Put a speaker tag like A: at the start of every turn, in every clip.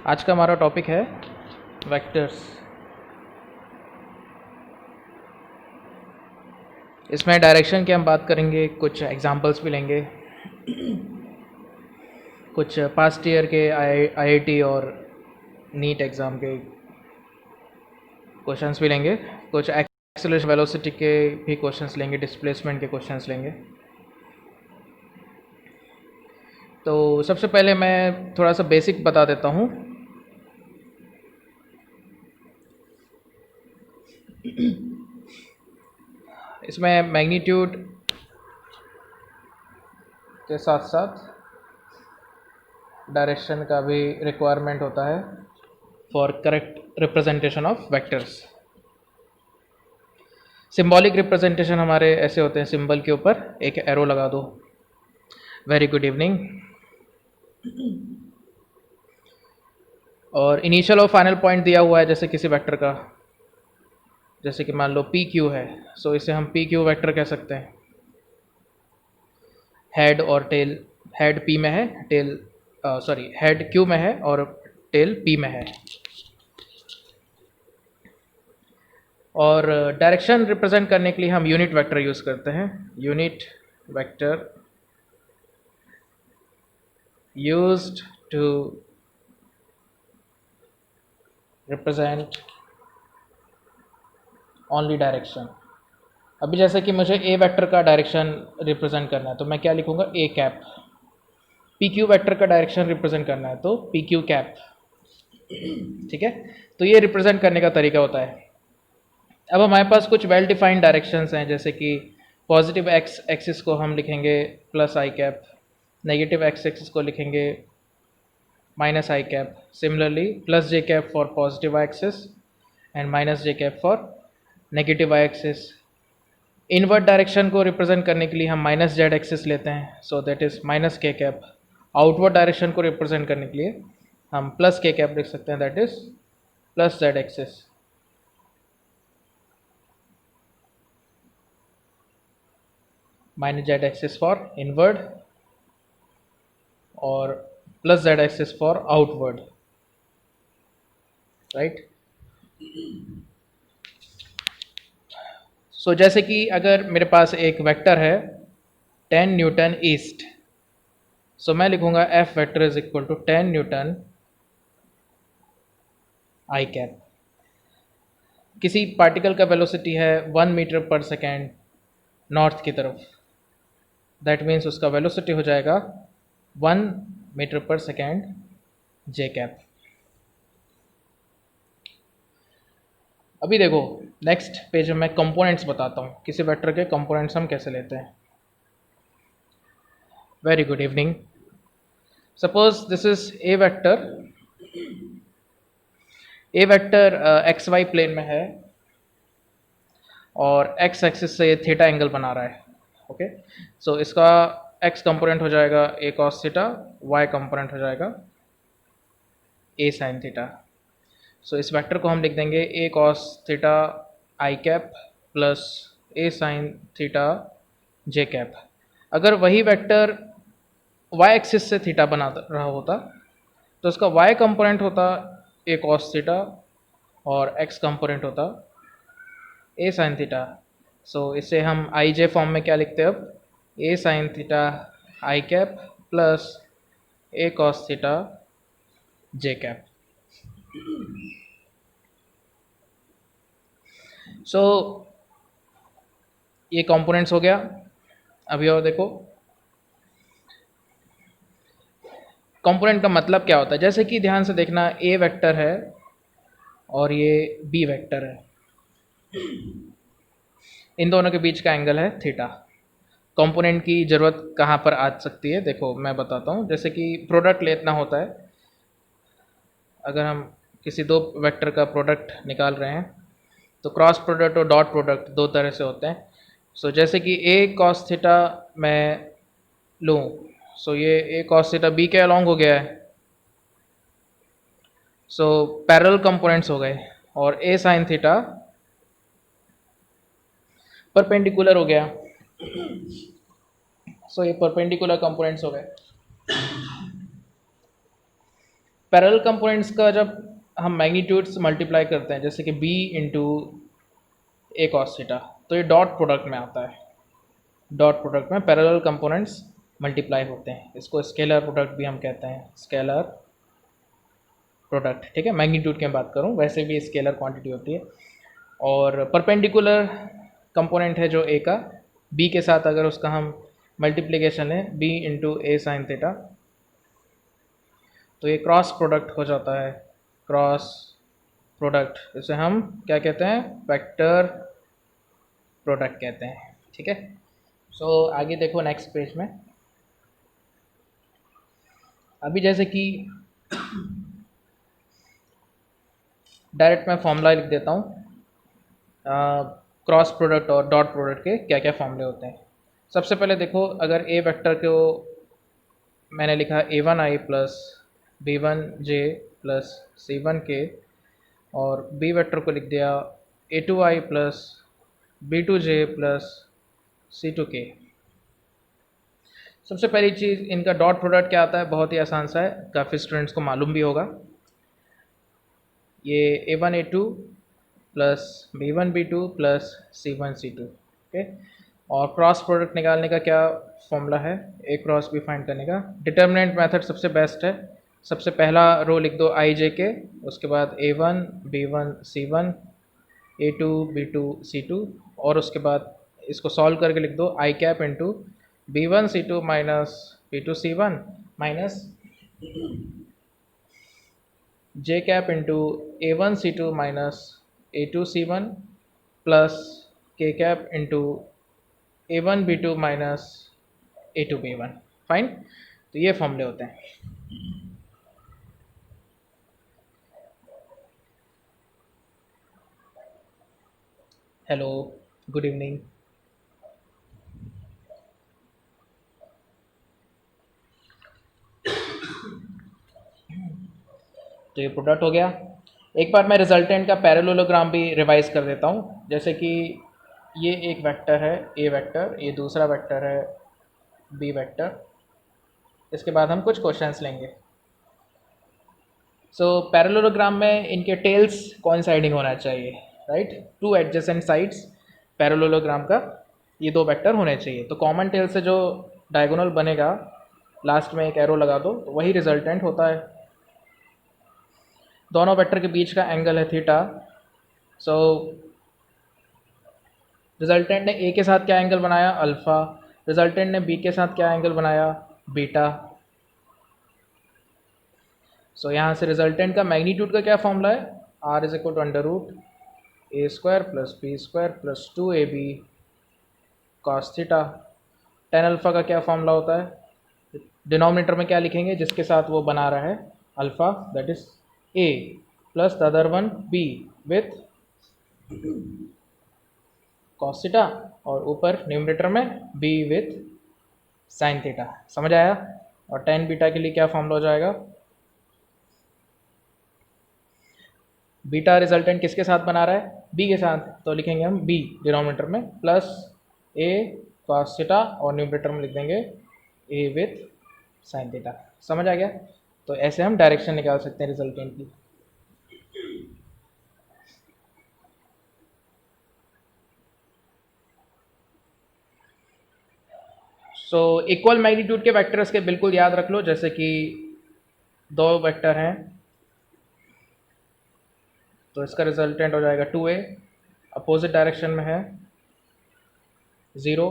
A: आज का हमारा टॉपिक है वेक्टर्स। इसमें डायरेक्शन की हम बात करेंगे, कुछ एग्जांपल्स भी लेंगे, कुछ पास्ट ईयर के आईआईटी और नीट एग्ज़ाम के क्वेश्चंस भी लेंगे, कुछ एक्सेलरेशन वेलोसिटी के भी क्वेश्चंस लेंगे, डिस्प्लेसमेंट के क्वेश्चंस लेंगे। तो सबसे पहले मैं थोड़ा सा बेसिक बता देता हूँ। इसमें मैग्नीट्यूड के साथ साथ डायरेक्शन का भी रिक्वायरमेंट होता है for correct representation of vectors. Symbolic representation हमारे ऐसे होते हैं, सिंबल के ऊपर एक एरो लगा दो। Very good evening. और इनिशियल और फाइनल पॉइंट दिया हुआ है जैसे किसी वेक्टर का, जैसे कि मान लो पी क्यू है, सो इसे हम पी क्यू वेक्टर कह सकते हैं। हेड और टेल, हेड पी में है, टेल हेड क्यू में है और टेल पी में है। और डायरेक्शन रिप्रेजेंट करने के लिए हम यूनिट वेक्टर यूज़ करते हैं। Unit vector used to represent only direction. अभी जैसे कि मुझे ए वेक्टर का डायरेक्शन रिप्रेजेंट करना है तो मैं क्या लिखूंगा, A cap. P Q vector का डायरेक्शन रिप्रेजेंट करना है तो पी क्यू कैप। ठीक है, तो ये रिप्रेजेंट करने का तरीका होता है। अब हमारे पास कुछ वेल डिफाइंड डायरेक्शंस हैं, जैसे कि पॉजिटिव एक्स एक्सिस को हम लिखेंगे plus I cap, negative X axis को लिखेंगे minus I cap. Similarly plus J cap for positive I axis and minus J cap for negative I axis. Invert direction को represent करने के लिए हम माइनस जेड एक्सिस लेते हैं, so that is minus K cap. Outward direction को represent करने के लिए हम प्लस के कैप लिख सकते हैं, that is plus z axis. Minus Z axis for inward और plus z axis for outward, right. So जैसे कि अगर मेरे पास एक वेक्टर है 10 न्यूटन ईस्ट, सो मैं लिखूंगा F vector is equal to 10 newton I cap. किसी पार्टिकल का वेलोसिटी है 1 मीटर पर सेकेंड नॉर्थ की तरफ, दैट मीन्स उसका वेलोसिटी हो जाएगा 1 मीटर पर सेकेंड जे कैप। अभी देखो नेक्स्ट पेज में मैं कंपोनेंट्स बताता हूँ, किसी वेक्टर के कंपोनेंट्स हम कैसे लेते हैं। Very good evening. Suppose this is a vector. A vector X Y plane में है और एक्स एक्सिस से ये थीटा एंगल बना रहा है। ओके, सो इसका एक्स कंपोनेंट हो जाएगा ए कॉस थीटा, वाई कंपोनेंट हो जाएगा ए साइन थीटा। सो इस वेक्टर को हम लिख देंगे ए कॉस थीटा आई कैप प्लस ए साइन थीटा जे कैप। अगर वही वेक्टर वाई एक्सिस से थीटा बना रहा होता तो उसका वाई कंपोनेंट होता ए कॉस थीटा और एक्स कंपोनेंट होता ए साइन थीटा। सो इसे हम आई जे फॉर्म में क्या लिखते हैं, अब ए साइन थीटा आई कैप प्लस ए कॉस थीटा जे कैप। सो ये कंपोनेंट्स हो गया। अभी और देखो कंपोनेंट का मतलब क्या होता है। जैसे कि ध्यान से देखना, ए वेक्टर है और ये बी वेक्टर है, इन दोनों के बीच का एंगल है थीटा। कंपोनेंट की ज़रूरत कहाँ पर आ सकती है, देखो मैं बताता हूँ। जैसे कि प्रोडक्ट लेना होता है, अगर हम किसी दो वेक्टर का प्रोडक्ट निकाल रहे हैं तो क्रॉस प्रोडक्ट और डॉट प्रोडक्ट दो तरह से होते हैं। सो जैसे कि ए कॉस थीटा मैं लूँ, सो ये ए कॉस थीटा बी के अलॉन्ग हो गया है, सो पैरेलल कंपोनेंट्स हो गए। और ए साइन थीटा परपेंडिकुलर हो गया, सो ये परपेंडिकुलर कंपोनेंट्स हो गए। पैरेलल कंपोनेंट्स का जब हम मैग्नीट्यूड्स मल्टीप्लाई करते हैं, जैसे कि b इंटू ए कॉस थीटा, तो ये डॉट प्रोडक्ट में आता है। डॉट प्रोडक्ट में पैरेलल कंपोनेंट्स मल्टीप्लाई होते हैं, इसको स्केलर प्रोडक्ट भी हम कहते हैं, स्केलर प्रोडक्ट। ठीक है, मैग्नीट्यूड की मैं बात करूँ, वैसे भी स्केलर क्वांटिटी होती है। और परपेंडिकुलर कंपोनेंट है जो ए का, बी के साथ अगर उसका हम मल्टीप्लिकेशन है b इंटू ए साइन थीटा, तो ये क्रॉस प्रोडक्ट हो जाता है। क्रॉस प्रोडक्ट, इसे हम क्या कहते हैं, वेक्टर प्रोडक्ट कहते हैं। ठीक है, सो आगे देखो नेक्स्ट पेज में। अभी जैसे कि डायरेक्ट मैं फॉर्मूला लिख देता हूँ, क्रॉस प्रोडक्ट और डॉट प्रोडक्ट के क्या क्या फॉर्मूले होते हैं। सबसे पहले देखो, अगर ए वेक्टर को मैंने लिखा a1i plus b1j plus c1k, और बी वेक्टर को लिख दिया a2i plus b2j plus c2k। सबसे पहली चीज़, इनका डॉट प्रोडक्ट क्या आता है, बहुत ही आसान सा है, काफ़ी स्टूडेंट्स को मालूम भी होगा। ये a1 a2 plus b1 b2 plus c1 c2। Okay, और क्रॉस प्रोडक्ट निकालने का क्या फॉर्मूला है, ए क्रॉस बी फाइंड करने का। डिटर्मिनेंट मेथड सबसे बेस्ट है। सबसे पहला रो लिख दो आई जे के, उसके बाद a1 b1 c1 a2 b2 c2, और उसके बाद इसको सॉल्व करके लिख दो i cap into b1 c2 minus b2 c1 minus j cap into a1 c2 minus a2 c1 plus k cap into a1 b2 minus a2 b1। Fine, तो ये फॉर्मूले होते हैं। Hello, good evening. तो ये प्रोडक्ट हो गया। एक बार मैं रिजल्टेंट का पैरेललोग्राम भी रिवाइज कर देता हूँ। जैसे कि ये एक वेक्टर है ए वेक्टर, ये दूसरा वेक्टर है बी वेक्टर। इसके बाद हम कुछ क्वेश्चंस लेंगे। सो पैरेललोग्राम में इनके टेल्स कोइंसाइडिंग होना चाहिए, right. Two adjacent sides parallelogram का, ये दो वेक्टर होने चाहिए। तो कॉमन टेल से जो डायगोनल बनेगा, लास्ट में एक एरो लगा दो, तो वही रिजल्टेंट होता है। दोनों वेक्टर के बीच का एंगल है थीटा। सो रिजल्टेंट ने ए के साथ क्या एंगल बनाया, अल्फ़ा। रिजल्टेंट ने बी के साथ क्या एंगल बनाया, बीटा। सो यहाँ से रिजल्टेंट का मैग्नीट्यूड का क्या फॉर्मूला है, R is equal to under root A square plus B square plus 2ab cos theta. Tan alpha का क्या फॉर्मूला होता है, डिनोमिनेटर में क्या लिखेंगे, जिसके साथ वो बना रहा है alpha, that is a plus the other one B with cos theta, और ऊपर न्यूमरेटर में बी विथ साइन थीटा। समझ आया। और टेन बीटा के लिए क्या फॉर्मूला हो जाएगा, बीटा रिजल्टेंट किसके साथ बना रहा है, बी के साथ, तो लिखेंगे हम बी डिनोमिनेटर में प्लस ए कॉस थीटा, और न्यूमरेटर में लिख देंगे ए विथ साइन थीटा। समझ आ गया। तो ऐसे हम डायरेक्शन निकाल सकते हैं रिजल्टेंट की। सो इक्वल मैग्नीट्यूड के वेक्टर्स के बिल्कुल याद रख लो। जैसे कि दो वेक्टर हैं, तो इसका रिजल्टेंट हो जाएगा 2a, अपोजिट डायरेक्शन में है 0।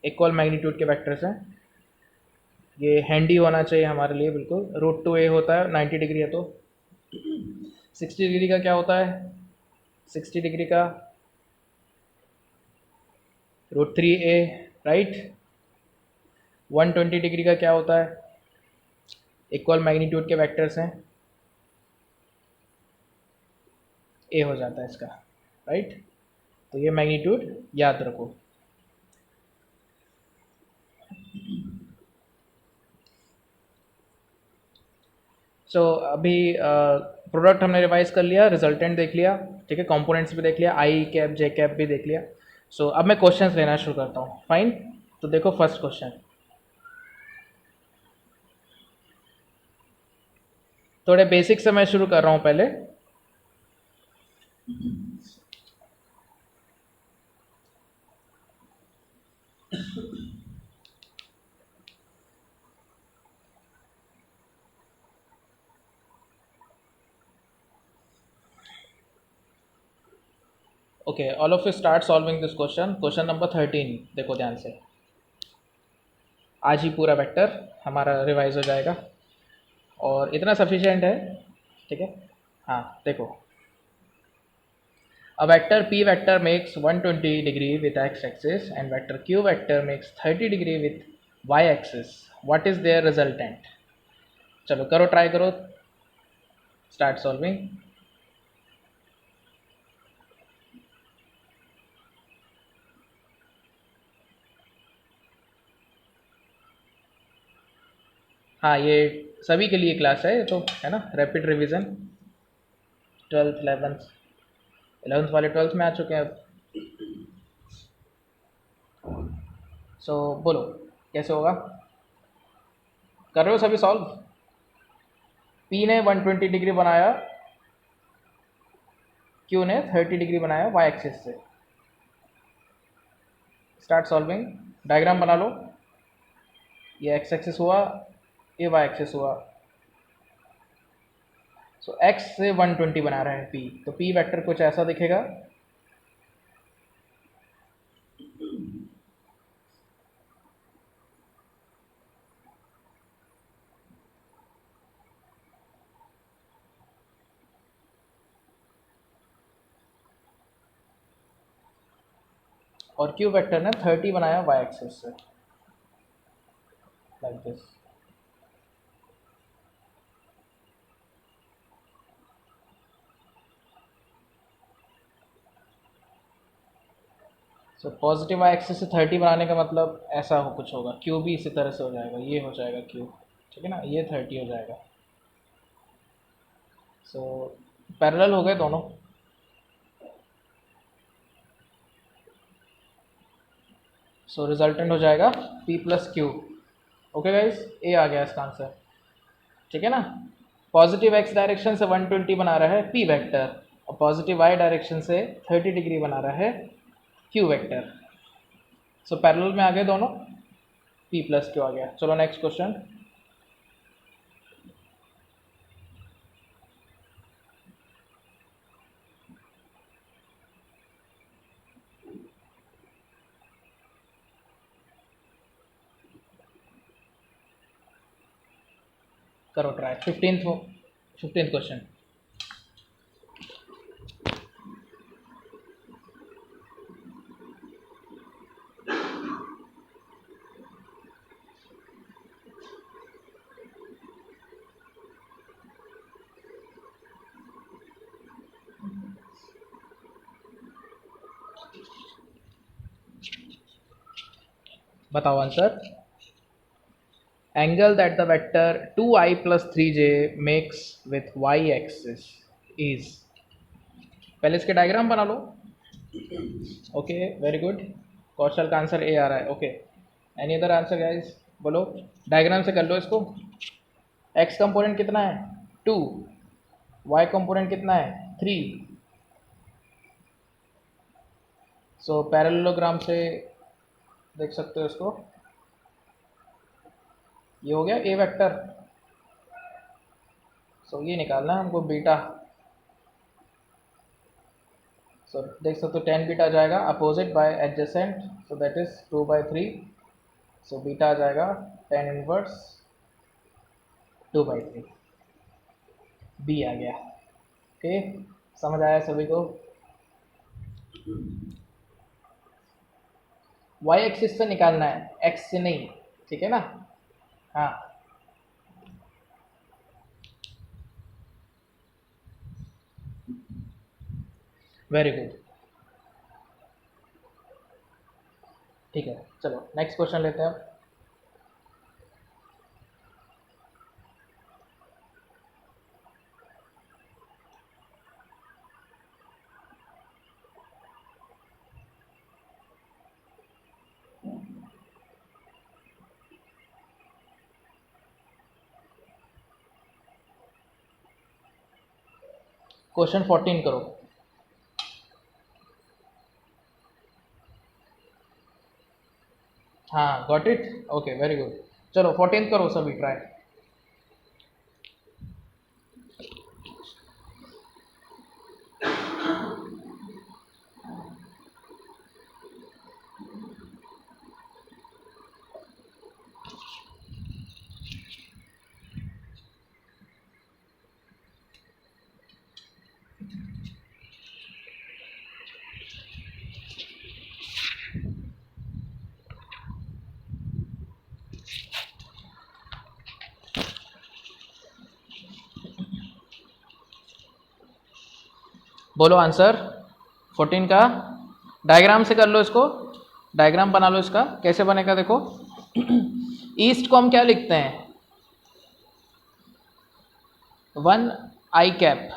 A: इक्वल मैग्नीट्यूड के वेक्टर्स हैं, ये हैंडी होना चाहिए हमारे लिए बिल्कुल। रूट 2a होता है 90 डिग्री है, तो 60 डिग्री का क्या होता है, 60 डिग्री का रूट 3a, राइट। 120 डिग्री का क्या होता है, इक्वल मैग्नीट्यूड के वेक्टर्स हैं, ए हो जाता है इसका, राइट। तो ये मैग्नीट्यूड याद रखो। सो अभी प्रोडक्ट हमने रिवाइज कर लिया, रिजल्टेंट देख लिया, ठीक है, कंपोनेंट्स भी देख लिया, आई कैप जे कैप भी देख लिया। सो अब मैं क्वेश्चंस लेना शुरू करता हूँ। फाइन, तो देखो फर्स्ट क्वेश्चन, थोड़े बेसिक से मैं शुरू कर रहा हूँ पहले। Okay, all of you start solving this question. Question number 13 देखो ध्यान से। आज ही पूरा वेक्टर हमारा रिवाइज हो जाएगा और इतना सफिशिएंट है। ठीक है, हाँ देखो, a vector p vector makes 120 degree with x axis and vector q vector makes 30 degree with y axis. What is their resultant? चलो करो, ट्राई करो, स्टार्ट सॉल्विंग। हाँ, ये सभी के लिए क्लास है, ये तो है ना, rapid revision. 12th 11th 11th वाले 12th में आ चुके हैं अब। सो बोलो कैसे होगा, कर रहे हो सभी सॉल्व? पी ने 120 डिग्री बनाया, क्यू ने 30 डिग्री बनाया वाई एक्सिस से। स्टार्ट सॉल्विंग, डायग्राम बना लो। ये एक्स एक्सिस हुआ, ये वाई एक्सिस हुआ। सो एक्स से 120 बना रहे हैं पी, तो पी वेक्टर कुछ ऐसा दिखेगा। और क्यू वेक्टर ने 30 बनाया वाई एक्सिस से, like this. So positive Y axis से 30 बनाने का मतलब ऐसा हो कुछ होगा, क्यू भी इसी तरह से हो जाएगा, ये हो जाएगा क्यू, ठीक है ना, ये 30 हो जाएगा। सो पैरेलल हो गए दोनों। सो रिजल्टेंट हो जाएगा p plus q. Okay guys, ए आ गया इसका आंसर, ठीक है ना। पॉजिटिव एक्स डायरेक्शन से 120 बना रहा है पी वेक्टर और पॉजिटिव वाई डायरेक्शन से 30 डिग्री बना रहा है क्यू वेक्टर। सो पैरेलल में आ गए दोनों, पी प्लस क्यू आ गया। चलो नेक्स्ट क्वेश्चन। करो ट्राई, 15th क्वेश्चन। बताओ answer. Angle that the vector 2i plus 3j makes with y axis is। पहले इसके डायग्राम बना लो। ओके वेरी गुड, कौशल का आंसर ए आ रहा है। Okay, any other answer guys, बोलो। डायग्राम से कर लो इसको। एक्स कंपोनेंट कितना है 2, वाई कंपोनेंट कितना है 3। सो पैरेललोग्राम से देख सकते हो इसको। ये हो गया ए वेक्टर। सो ये निकालना है हमको बीटा। सो देख सकते हो 10 बीटा आ जाएगा, opposite by adjacent, so that is 2/3। So beta आ जाएगा 10 इनवर्स 2/3, बी आ गया। ओके, समझ आया सभी को? वाई एक्सिस से निकालना है, एक्स से नहीं, ठीक है ना। हाँ वेरी गुड, ठीक है। चलो नेक्स्ट क्वेश्चन लेते हैं। क्वेश्चन 14 करो। हाँ, got it, okay very good. चलो 14 करो सभी ट्राई। बोलो आंसर 14 का। डायग्राम से कर लो इसको, डायग्राम बना लो इसका। कैसे बनेगा देखो। ईस्ट को हम क्या लिखते हैं, 1 आई कैप,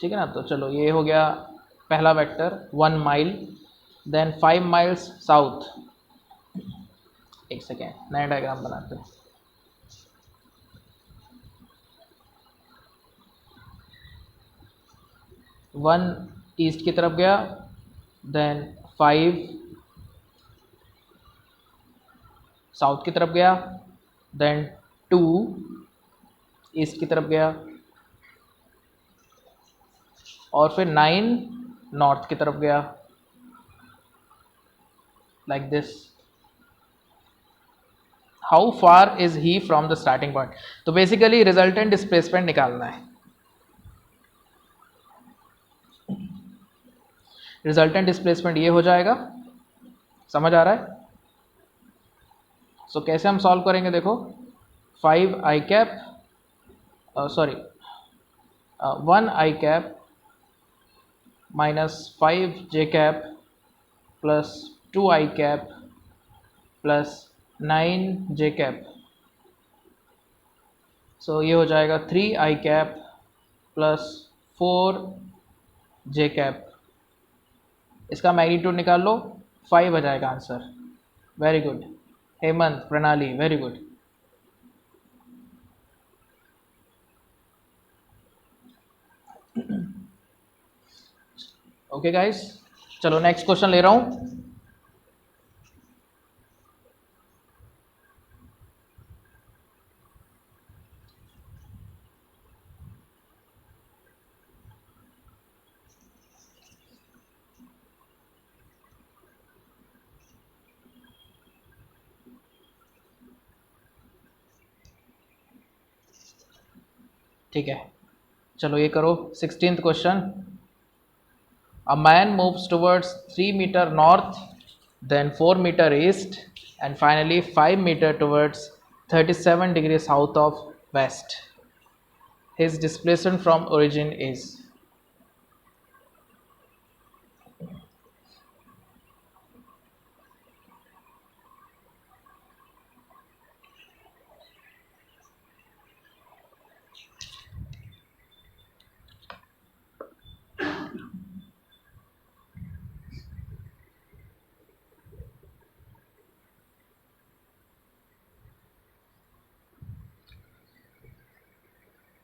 A: ठीक है ना। तो चलो ये हो गया पहला vector 1 mile, then 5 miles south. एक सेकेंड, नया डायग्राम बनाते हैं। वन ईस्ट की तरफ गया, देन 5 साउथ की तरफ गया, देन 2 ईस्ट की तरफ गया, और फिर 9 नॉर्थ की तरफ गया, like this. How far is he from the starting point. तो बेसिकली रिजल्टेंट डिस्प्लेसमेंट निकालना है। रिजल्टेंट डिस्प्लेसमेंट ये हो जाएगा, समझ आ रहा है। सो कैसे हम सॉल्व करेंगे देखो। 5 आई कैप, सॉरी 1 आई कैप माइनस 5 जे कैप प्लस 2 आई कैप प्लस 9 जे कैप। सो ये हो जाएगा 3 आई कैप प्लस 4 जे कैप। इसका मैग्नीट्यूड निकाल लो, 5 आ जाएगा answer. Very good Hemant, Pranali, very good. Okay guys, चलो नेक्स्ट क्वेश्चन ले रहा हूं। ठीक है, चलो ये करो 16th question. A man moves towards 3 metre north, then 4 metre east, and finally 5 metre towards 37 degree south of west. His displacement from origin is